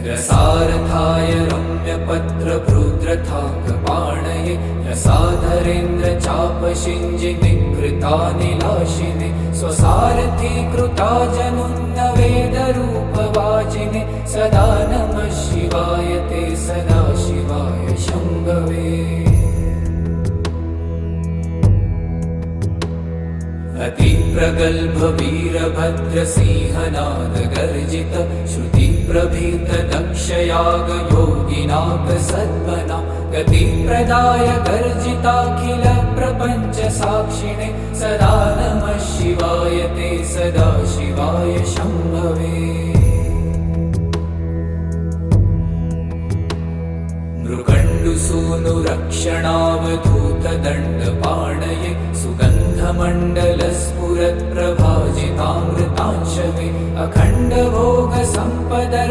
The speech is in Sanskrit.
रसारथाय रम्यपत्रभृद्रथाङ्गपाणये रसाधरेन्द्र चापशिञ्जिनिकृतानिलाशिने स्वसारथीकृता जनुन्नवेदरूपवाचिने सदा नमः शिवाय ते सदा शिवाय शम्भवे। अतिप्रगल्भ वीरभद्रसिंहनाद गर्जित श्रुतिप्रभीत दक्षयाग योगिनाथ सद्मना गतिप्रदाय गर्जिताखिल प्रपञ्च साक्षिणे सदा नमः शिवाय ते सदा शिवाय शम्भवे। मृगण्डुसूनुरक्षणावधूतदण्डपाणये सुगन्धमण्डलस्फुरत्प्रभाजितामृतांशवे अखण्डभोगसम्पदर्थ